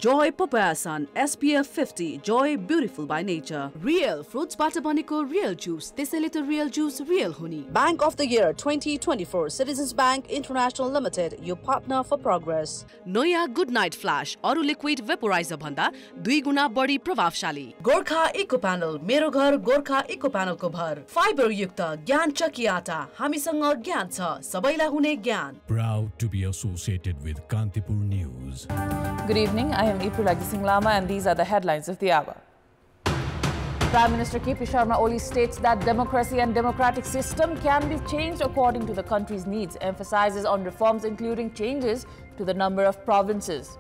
Joy Papaya Sun SPF 50. Joy beautiful by nature. Real fruits bata baneko real juice. त्यसैले त real juice real हुने. Bank of the Year 2024 Citizens Bank International Limited, your partner for progress. नयाँ Good Night Flash अरु liquid vaporiser भन्दा 2 गुना बढी प्रभावशाली. Gorkha eco panel, मेरो घर गोर्खा इको प्यानल को भर. फाइबर युक्त ज्ञान चक्की आटा, हामीसँग ज्ञान छ, सबैलाई हुने ज्ञान. Proud to be associated with Kantipur News. Good evening, I am Ipulagi Singh Lama and these are the headlines of the hour. Prime Minister KP Sharma Oli states that democracy and democratic system can be changed according to the country's needs, emphasizes on reforms including changes to the number of provinces.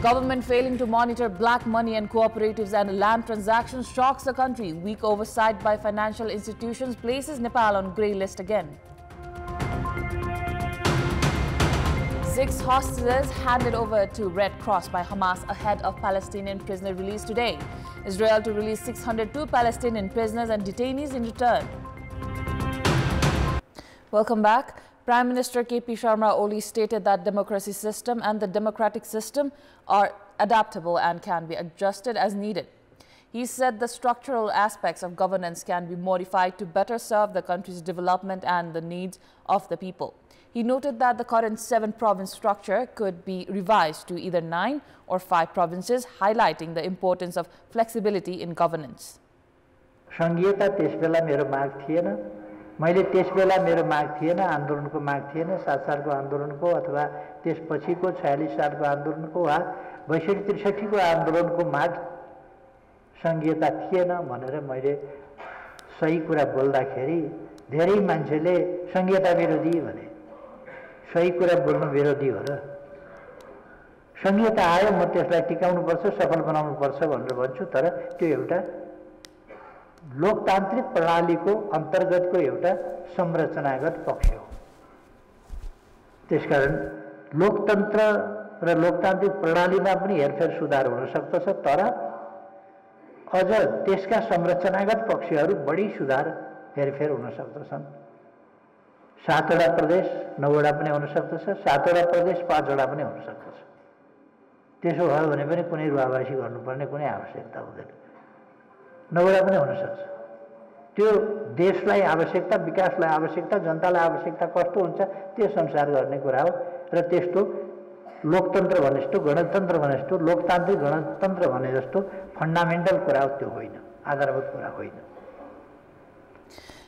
Government failing to monitor black money and cooperatives and land transactions shocks the country. Weak oversight by financial institutions places Nepal on grey list again. 6 hostages handed over to Red Cross by Hamas ahead of Palestinian prisoner release today. Israel to release 602 Palestinian prisoners and detainees in return. Welcome back. Prime Minister KP Sharma Oli stated that democracy system and the democratic system are adaptable and can be adjusted as needed. He said the structural aspects of governance can be modified to better serve the country's development and the needs of the people. He noted that the current 7-province structure could be revised to either 9 or 5 provinces, highlighting the importance of flexibility in governance. संघीयता त्यसबेला मेरो माग थिएन, मैले त्यसबेला मेरो माग थिएन, आन्दोलनको माग थिएन, 7 सालको आन्दोलनको अथवा त्यसपछिको 46 सालको आन्दोलनको वा 62-63 को आन्दोलनको माग संघीयता थिएन भनेर मैले सही कुरा बोल्दाखेरि धेरै मान्छेले संघीयता विरोधी भने. सही कुरा बोल्नु विरोधी हो र. संघीयता आयो, म त्यसलाई टिकाउनु पर्छ, सफल बनाउनु पर्छ भनेर भन्छु, तर त्यो एउटा लोकतान्त्रिक प्रणालीको अन्तर्गतको एउटा संरचनागत पक्ष हो. त्यसकारण लोकतन्त्र र लोकतान्त्रिक प्रणालीमा पनि हेरफेर सुधार हुन सक्दछ, तर अझ त्यसका संरचनागत पक्षहरू बढी सुधार हेरफेर हुन सक्दछन्. 7 वटा प्रदेश 9 वटा पनि हुन सक्दछ, 7 वटा प्रदेश 5 वटा पनि हुन सक्दछ. त्यसो भयो भने पनि कुनै रुवावासी गर्नुपर्ने कुनै आवश्यकता हुँदैन. 9 वटा पनि हुन सक्छ. त्यो देशलाई आवश्यकता, विकासलाई आवश्यकता, जनतालाई आवश्यकता कस्तो हुन्छ त्यस अनुसार गर्ने कुरा हो र त्यस्तो लोकतन्त्र भने जस्तो, गणतन्त्र भने जस्तो, लोकतान्त्रिक गणतन्त्र भने जस्तो फन्डामेन्टल कुरा त्यो होइन, आधारभूत कुरा होइन.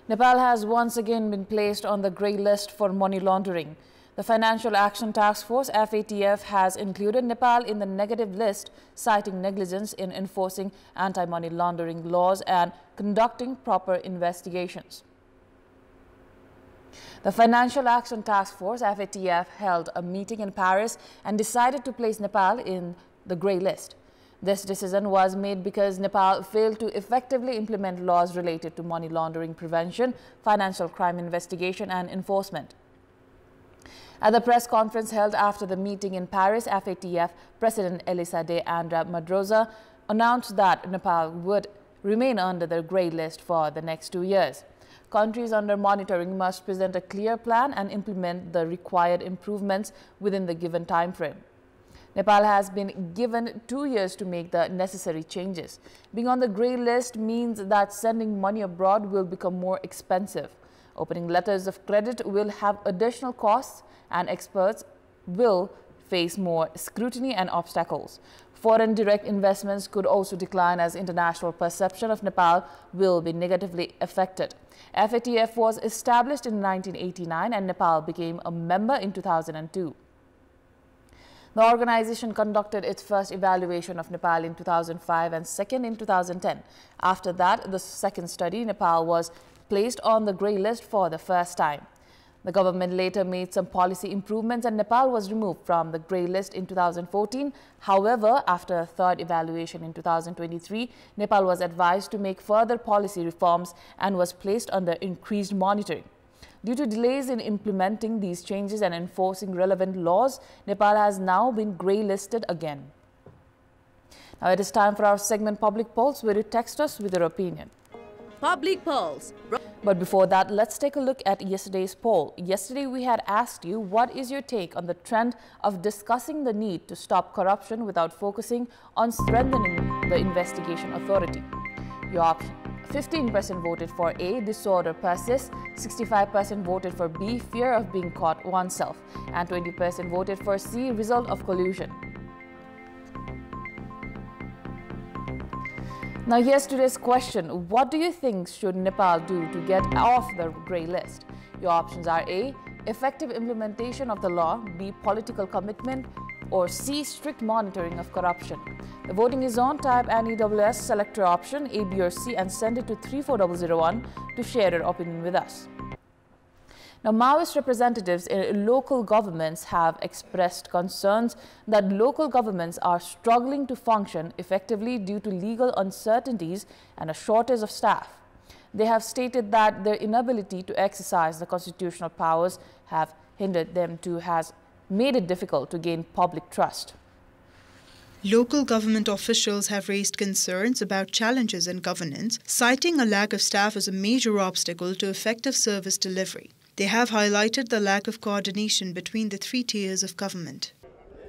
Nepal has once again been placed on the grey list for money laundering. The Financial Action Task Force FATF has included Nepal in the negative list, citing negligence in enforcing anti-money laundering laws and conducting proper investigations. The Financial Action Task Force FATF held a meeting in Paris and decided to place Nepal in the grey list. This decision was made because Nepal failed to effectively implement laws related to money laundering prevention, financial crime investigation and enforcement. At the press conference held after the meeting in Paris, FATF President Elisa de Andra Madroza announced that Nepal would remain under the grey list for the next 2 years. Countries under monitoring must present a clear plan and implement the required improvements within the given time frame. Nepal has been given 2 years to make the necessary changes. Being on the grey list means that sending money abroad will become more expensive. Opening letters of credit will have additional costs and experts will face more scrutiny and obstacles. Foreign direct investments could also decline as international perception of Nepal will be negatively affected. FATF was established in 1989 and Nepal became a member in 2002. The organization conducted its first evaluation of Nepal in 2005 and second in 2010. After that, the second study, Nepal was placed on the grey list for the first time. The government later made some policy improvements and Nepal was removed from the grey list in 2014. However, after a third evaluation in 2023, Nepal was advised to make further policy reforms and was placed under increased monitoring. Due to delays in implementing these changes and enforcing relevant laws, Nepal has now been grey-listed again. Now it is time for our segment Public Pulse, where you text us with your opinion. Public Pulse. But before that, let's take a look at yesterday's poll. Yesterday, we had asked you, what is your take on the trend of discussing the need to stop corruption without focusing on strengthening the investigation authority? Your option: 15% voted for A, disorder persists, 65% voted for B, fear of being caught oneself, and 20% voted for C, result of collusion. Now here's today's question. What do you think should Nepal do to get off the grey list? Your options are A, effective implementation of the law, B, political commitment, or C, strict monitoring of corruption. The voting is on. Type NEWS, select your option A, B or C and send it to 34001 to share your opinion with us. Now, Maoist representatives in local governments have expressed concerns that local governments are struggling to function effectively due to legal uncertainties and a shortage of staff. They have stated that their inability to exercise the constitutional powers have hindered them has made it difficult to gain public trust. Local government officials have raised concerns about challenges in governance, citing a lack of staff as a major obstacle to effective service delivery. They have highlighted the lack of coordination between the three tiers of government.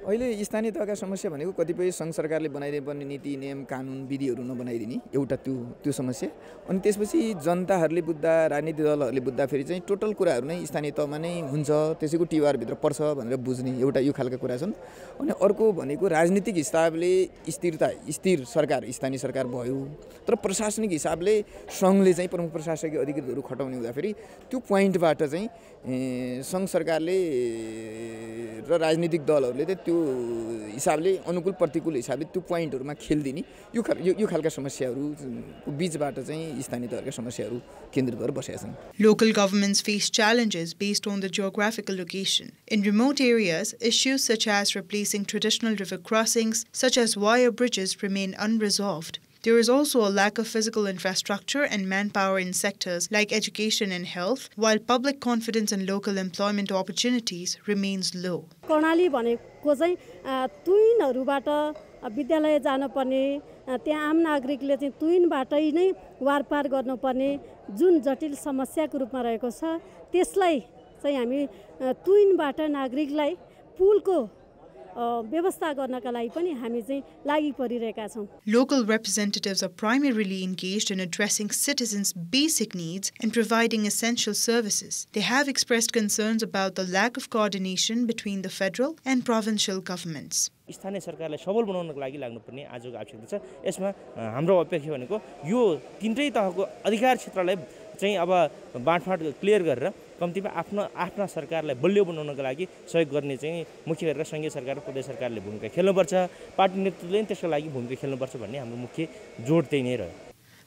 अहिले स्थानीय तहका समस्या भनेको कतिपय संघ सरकारले बनाइदिनुपर्ने नीति नियम कानुन विधिहरू नबनाइदिने एउटा त्यो समस्या अनि त्यसपछि जनताहरूले बुझ्दा राजनीतिक दलहरूले बुझ्दा फेरि चाहिँ टोटल कुराहरू नै स्थानीय तहमा नै हुन्छ त्यसैको टिआर भित्र पर्छ भनेर बुझ्ने एउटा यो खालका कुरा छन् अनि अर्को भनेको राजनीतिक हिसाबले स्थिर सरकार स्थानीय सरकार भयो तर प्रशासनिक हिसाबले संघले चाहिँ प्रमुख प्रशासकीय अधिकृतहरू खटाउने हुँदा फेरि त्यो पोइन्टबाट चाहिँ संघ सरकारले र राजनीतिक दलहरूले त्यो हिसाबले अनुकूल प्रतिकूल हिसाबले त्यो पोइन्टहरुमा खेल्दिने यो खालका समस्याहरु बीचबाट चाहिँ स्थानीय तहका समस्याहरु केन्द्रित भएर बसेका छन्. Local governments face challenges based on the geographical location. In remote areas, issues such as replacing traditional river crossings, such as wire bridges, remain unresolved. There is also a lack of physical infrastructure and manpower in sectors like education and health, while public confidence in local employment opportunities remains low. Karnali भनेको चाहिँ तुइनहरुबाट विद्यालय जानुपर्ने त्यहाँ आम नागरिकले चाहिँ तुइनबाटै नै वारपार गर्नुपर्ने जुन जटिल समस्याको रूपमा रहेको छ त्यसलाई चाहिँ हामी तुइनबाट नागरिकलाई पुलको व्यवस्था गर्नका लागि पनि हामी चाहिँ लागि परिरहेका छौं. Local representatives are primarily engaged in addressing citizens' basic needs and providing essential services. They have expressed concerns about the lack of coordination between the federal and provincial governments. स्थानीय सरकारलाई सबल बनाउनको लागि लाग्नुपर्ने आजको आवश्यकता छ. यसमा हाम्रो अपेक्षा भनेको यो तीनटै तहको अधिकार क्षेत्रलाई चाहिँ अब बाँडफाँड क्लियर गरेर कम्तिमा आफ्ना सरकारलाई बलियो बनाउनको लागि सहयोग गर्ने चाहिँ मुख्य गरेर संघीय सरकार र प्रदेश सरकारले भूमिका खेल्नुपर्छ. पार्टी नेतृत्वले त्यसको लागि भूमिका खेल्नुपर्छ भन्ने हाम्रो मुख्य जोड त्यही नै रह्यो.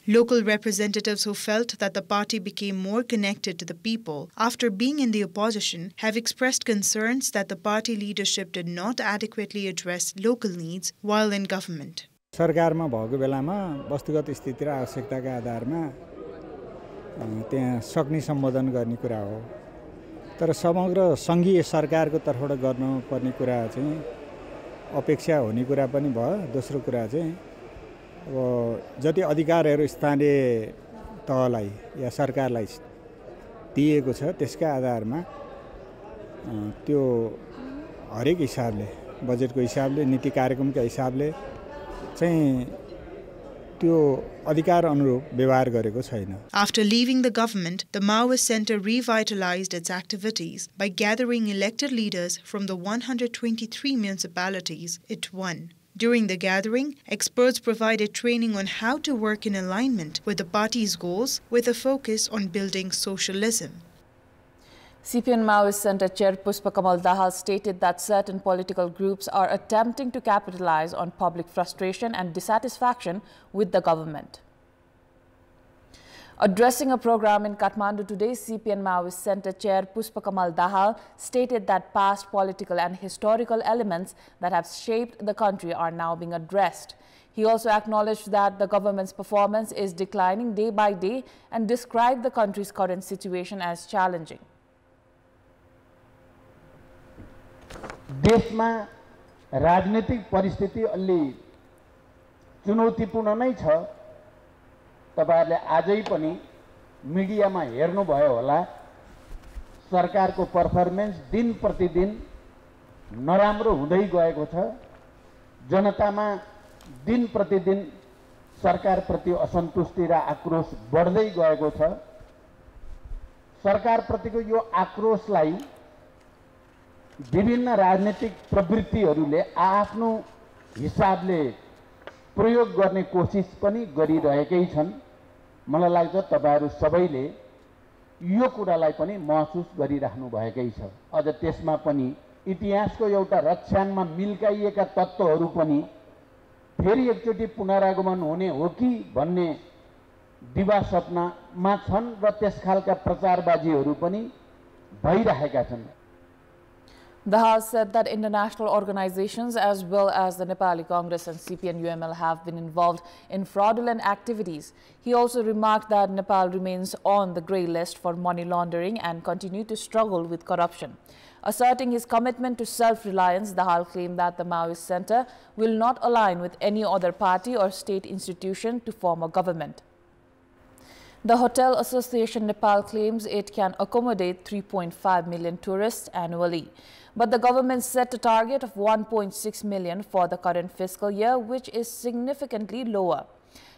Local representatives who felt that the party became more connected to the people after being in the opposition have expressed concerns that the party leadership did not adequately address local needs while in government. सरकारमा भएको बेलामा वस्तुगत स्थिति र आवश्यकताका आधारमा त्यहाँ सक्ने सम्बोधन गर्ने कुरा हो. तर समग्र संघीय सरकारको तर्फबाट गर्नुपर्ने कुरा चाहिँ अपेक्षा हुने कुरा पनि भयो. दोस्रो कुरा चाहिँ अब जति अधिकारहरू स्थानीय तहलाई या सरकारलाई दिएको छ त्यसका आधारमा त्यो हरेक हिसाबले बजेटको हिसाबले नीति कार्यक्रमका हिसाबले चाहिँ त्यो अधिकार अनुरूप व्यवहार गरेको छैन. After leaving the government, the Maoist Center revitalized its activities by gathering elected leaders from the 123 municipalities it won. During the gathering, experts provided training on how to work in alignment with the party's goals with a focus on building socialism. CPN Maoist Center Chair Puspa Kamal Dahal stated that certain political groups are attempting to capitalize on public frustration and dissatisfaction with the government. Addressing a program in Kathmandu today, CPN Maoist Center Chair Puspa Kamal Dahal stated that past political and historical elements that have shaped the country are now being addressed. He also acknowledged that the government's performance is declining day by day and described the country's current situation as challenging. देशमा राजनीतिक परिस्थिति अलि चुनौतीपूर्ण नै छ. तपाईहरुले आजै पनि मिडियामा हेर्नुभयो होला, सरकारको पर्फर्मेन्स दिन प्रतिदिन नराम्रो हुँदै गएको छ। जनतामा दिन प्रतिदिन सरकारप्रति असन्तुष्टि र आक्रोश बढ्दै गएको छ। सरकारप्रतिको यो आक्रोशलाई विभिन्न राजनीतिक प्रवृत्तिहरूले आफ्नो हिसाबले प्रयोग गर्ने कोसिस पनि गरिरहेकै छन्। मलाई लाग्छ तपाईहरु सबैले यो कुरालाई पनि महसुस गरिराख्नु भएकै छ। अझ त्यसमा पनि इतिहासको एउटा रक्षानमा मिल्काइएका तत्त्वहरू पनि फेरि एकचोटि पुनरागमन हुने हो कि भन्ने दिवा सपनामा छन् र त्यसखालका प्रचारबाजीहरू पनि भइरहेका छन्। The House said that international organizations as well as the Nepali Congress and CPN-UML have been involved in fraudulent activities. He also remarked that Nepal remains on the grey list for money laundering and continue to struggle with corruption. Asserting his commitment to self-reliance, the House claimed that the Maoist Center will not align with any other party or state institution to form a government. The Hotel Association Nepal claims it can accommodate 3.5 million tourists annually. But the government set a target of 1.6 million for the current fiscal year, which is significantly lower.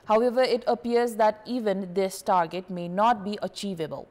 However, it appears that even this target may not be achievable.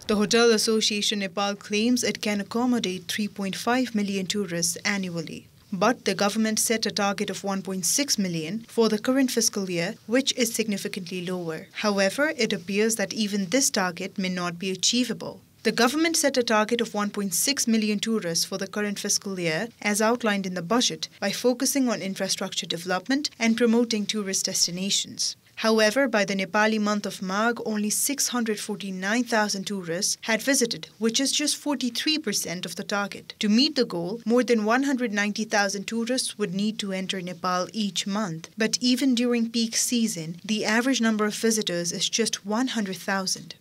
The Hotel Association Nepal claims it can accommodate 3.5 million tourists annually. But the government set a target of 1.6 million for the current fiscal year, which is significantly lower. However, it appears that even this target may not be achievable. The government set a target of 1.6 million tourists for the current fiscal year, as outlined in the budget, by focusing on infrastructure development and promoting tourist destinations. However, by the Nepali month of Magh, only 649,000 tourists had visited, which is just 43% of the target. To meet the goal, more than 190,000 tourists would need to enter Nepal each month. But even during peak season, the average number of visitors is just 100,000.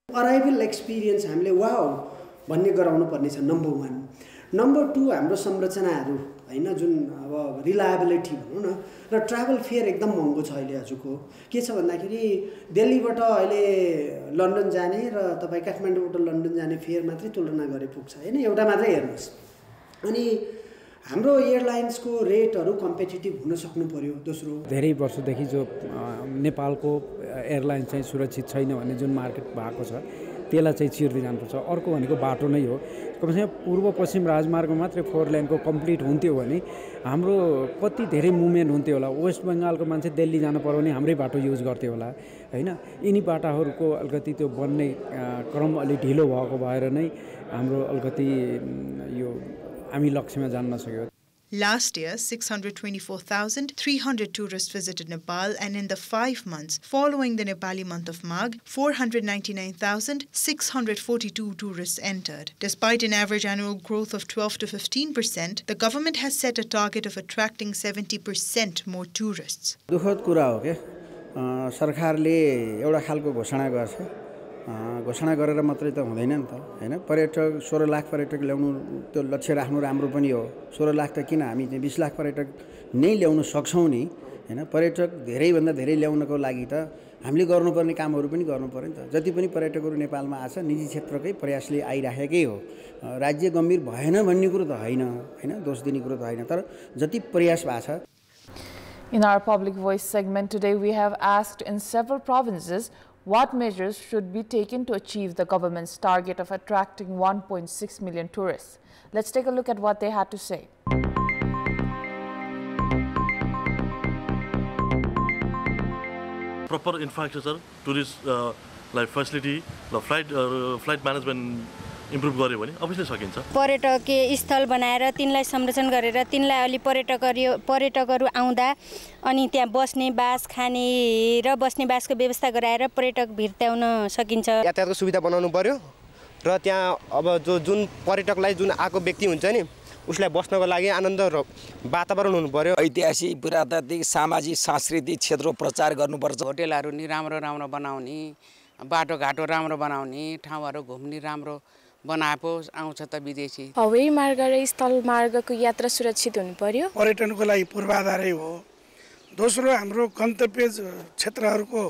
Arrival experience हामीले wow भन्ने गराउनु पर्ने छ number 1. Number 2 हाम्रो संरचनाहरू हैन जुन अब reliability भनौं न र ट्राभल फेयर एकदम महँगो छ अहिले आजको के छ भन्दाखेरि दिल्लीबाट अहिले लन्डन जाने र तपाई काठमाडौँबाट लन्डन जाने फेयर मात्रै तुलना गरे पुग्छ हैन एउटा मात्रै हेर्नुस् अनि हाम्रो एयरलाइन्सको रेटहरु कम्पिटिटिभ हुन सक्नु पर्यो दोस्रो धेरै वर्षदेखि जो नेपालको एयरलाइन चाहिँ सुरक्षित छैन भन्ने जुन मार्केट भएको छ त्यसलाई चाहिँ चिर्दै जानुपर्छ अर्को भनेको बाटो नै हो कमसेकम पूर्व पश्चिम राजमार्गमा मात्रै 4 लेनको कम्प्लिट हुन्थ्यो भने हाम्रो कति धेरै मुभमेन्ट हुन्थ्यो होला वेस्ट बंगालको मान्छे दिल्ली जानु पर्यो भने हाम्रै बाटो युज गर्थ्यो होला हैन यिनी बाटाहरुको अलिकति त्यो बन्ने क्रम अलि ढिलो भएको भएर नै हाम्रो अलिकति यो हामी लक्ष्यमा जान्न सक्यौ Last year, 624,300 tourists visited Nepal, and in the 5 months following the Nepali month of Magh, 499,642 tourists entered. Despite an average annual growth of 12 to 15%, the government has set a target of attracting 70% more tourists. दुखद कुरा हो के सरकारले एउटा खालको घोषणा गर्छ घोषणा गरेर मात्रै त हुँदैन नि त हैन पर्यटक 16 लाख पर्यटक ल्याउनु त्यो लक्ष्य राख्नु राम्रो पनि हो 16 लाख त किन हामी चाहिँ 20 लाख पर्यटक नै ल्याउन सक्छौं नि हैन पर्यटक धेरै भन्दा धेरै ल्याउनको लागि त हामीले गर्नुपर्ने कामहरु पनि गर्नु पर्यो नि त जति पनि पर्यटकहरु नेपालमा आछ निजी क्षेत्रकै प्रयासले आइराखेकै हो राज्य गम्भीर भएन भन्ने कुरो त हैन हैन दोष दिने कुरो त हैन तर जति प्रयास भएको छ In our public voice segment today, we have asked in several provinces what measures should be taken to achieve the government's target of attracting 1.6 million tourists. Let's take a look at what they had to say. Proper infrastructure, tourist like facility, the flight management improve गर्यो भने अवश्य सकिन्छ पर्यटकीय स्थल बनाएर तिनलाई संरक्षण गरेर तिनलाई अलि पर्यटकहरु आउँदा अनि त्यहाँ बस्ने बास खाने र बस्ने बासको व्यवस्था गराएर पर्यटक भिर्त्याउन सकिन्छ यातायातको सुविधा बनाउनु पर्यो र त्यहाँ अब जुन पर्यटकलाई जुन आको व्यक्ति हुन्छ नि उसलाई बस्नको लागि आनन्द र वातावरण हुनु पर्यो ऐतिहासिक पुरातात्विक सामाजिक सांस्कृतिक क्षेत्र प्रचार गर्नुपर्छ होटलहरु नि राम्रो बनाउने बाटोघाटो राम्रो बनाउने ठाउँहरु घुम्ने राम्रो बनाएको आउँछ त विदेशी हवाई मार्ग र स्थल मार्गको यात्रा सुरक्षित हुनु पर्यो पर्यटनको लागि पूर्वाधारै हो दोस्रो हाम्रो गन्तव्य क्षेत्रहरूको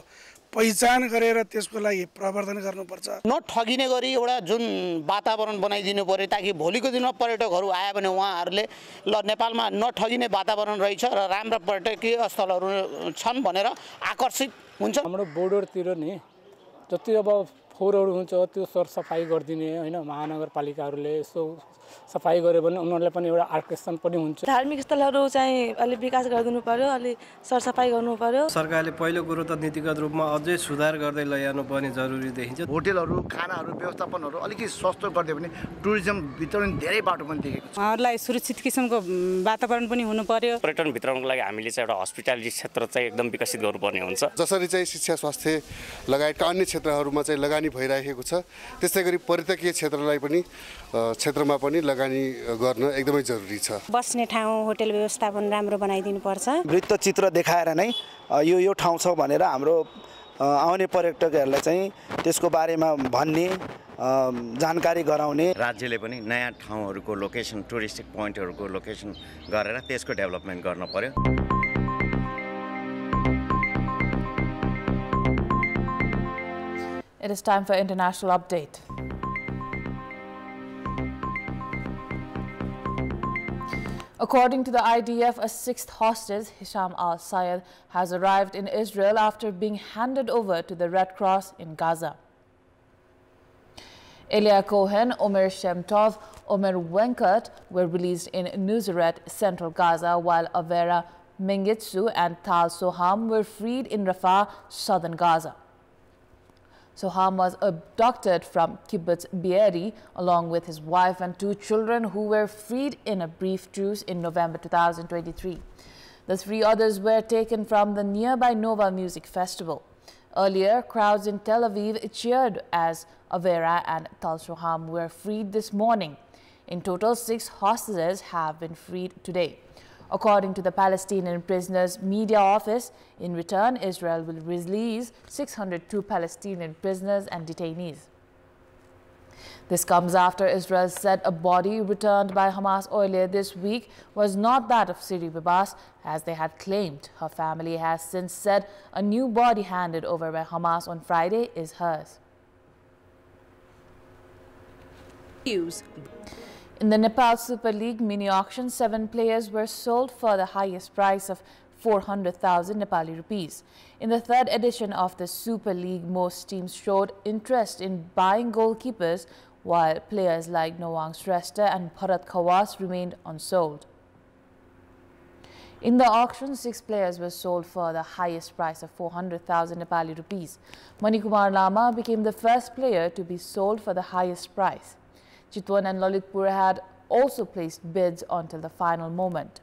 पहिचान गरेर त्यसको लागि प्रवर्धन गर्नुपर्छ। नठगिने गरी एउटा जुन वातावरण बनाइदिनु पर्यो ताकि भोलिको दिनमा पर्यटकहरू आयो भने उहाँहरूले ल नेपालमा नठगिने वातावरण रहेछ र राम्रा पर्यटकीय स्थलहरू छन् भनेर आकर्षित हुन्छ। हाम्रो बोर्डरतिर नि जति अब फोहोरहरू हुन्छ त्यो सरसफाइ गरिदिने होइन, महानगरपालिकाहरूले यसो सफाई गर्यो भने उनीहरूलाई पनि एउटा आकर्षण पनि हुन्छ। धार्मिक स्थलहरू चाहिँ अलि विकास गरिदिनु पर्यो, अलि सरसफाइ गर्नु पर्यो। सरकारले पहिलो कुरो त नीतिगत रूपमा अझै सुधार गर्दै लैजानु पर्ने जरुरी देखिन्छ। होटेलहरू खानाहरू व्यवस्थापनहरू अलिकति सस्तो गरिदियो भने टुरिज्म भित्र धेरै बाटो पनि देखेको छ। उहाँहरूलाई सुरक्षित किसिमको वातावरण पनि हुनु पर्यो। पर्यटन भित्राउनको लागि हामीले चाहिँ एउटा हस्पिटालिटी क्षेत्र चाहिँ एकदम विकसित गर्नुपर्ने हुन्छ। जसरी चाहिँ शिक्षा स्वास्थ्य लगायतका अन्य क्षेत्रहरूमा चाहिँ लगानी भइरहेको छ, त्यस्तै गरी पर्यटकीय क्षेत्रलाई पनि क्षेत्रमा पनि लगानी गर्न एकदमै जरुरी छ। बस्ने ठाउँ होटेल व्यवस्थापन राम्रो बनाइदिनु पर्छ। वृत्तचित्र देखाएर नै यो ठाउँ छ भनेर हाम्रो आउने पर्यटकहरूलाई चाहिँ त्यसको बारेमा भन्ने जानकारी गराउने। राज्यले पनि नयाँ ठाउँहरूको लोकेसन टुरिस्टिक पोइन्टहरूको लोकेसन गरेर त्यसको डेभलपमेन्ट गर्न पर्यो। It is time for international update. According to the IDF, a sixth hostage, Hisham al-Sayed, has arrived in Israel after being handed over to the Red Cross in Gaza. Elia Cohen, Omer Shemtov, Omer Wenkat were released in Nusret, central Gaza, while Avera Mengitsu and Tal Soham were freed in Rafah, southern Gaza. Soham was abducted from Kibbutz Be'eri along with his wife and 2 children who were freed in a brief truce in November 2023. The 3 others were taken from the nearby Nova Music Festival. Earlier, crowds in Tel Aviv cheered as Avera and Tal Soham were freed this morning. In total, 6 hostages have been freed today. According to the Palestinian prisoners' media office, in return, Israel will release 602 Palestinian prisoners and detainees. This comes after Israel said a body returned by Hamas earlier this week was not that of Siri Bibas, as they had claimed. Her family has since said a new body handed over by Hamas on Friday is hers. News. In the Nepal Super League mini auction, 7 players were sold for the highest price of 400,000 Nepali rupees. In the 3rd edition of the Super League, most teams showed interest in buying goalkeepers, while players like Noang Shrestha and Bharat Khawas remained unsold. In the auction, 6 players were sold for the highest price of 400,000 Nepali rupees. Manikumar Lama became the first player to be sold for the highest price. Chitwan and Lalitpur had also placed bids until the final moment.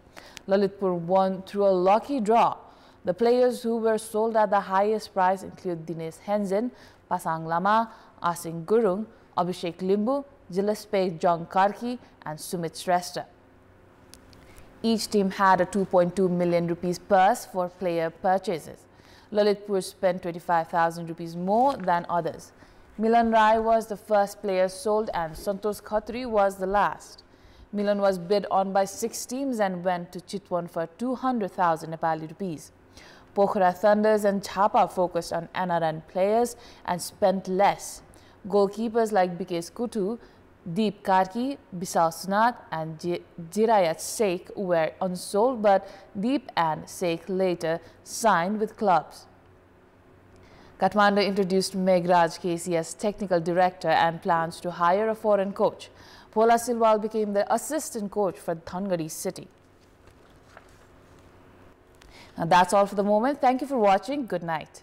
Lalitpur won through a lucky draw. The players who were sold at the highest price include Dinesh Henzen, Pasang Lama, Asing Gurung, Abhishek Limbu, Jilaspe Jong Karki and Sumit Shrestha. Each team had a 2.2 million rupees purse for player purchases. Lalitpur spent 25,000 rupees more than others. Milan Rai was the first player sold and Santosh Khatri was the last. Milan was bid on by 6 teams and went to Chitwan for 200,000 Nepali rupees. Pokhara Thunders and Chhapa focused on NRN players and spent less. Goalkeepers like Bikesh Kutu, Deep Karki, Bisal Sunat and Jirayat Sheikh were unsold, but Deep and Sheikh later signed with clubs. Kathmandu introduced Meghraj Kesi as technical director and plans to hire a foreign coach. Pola Silwal became the assistant coach for Dhangari City. Now that's all for the moment. Thank you for watching. Good night.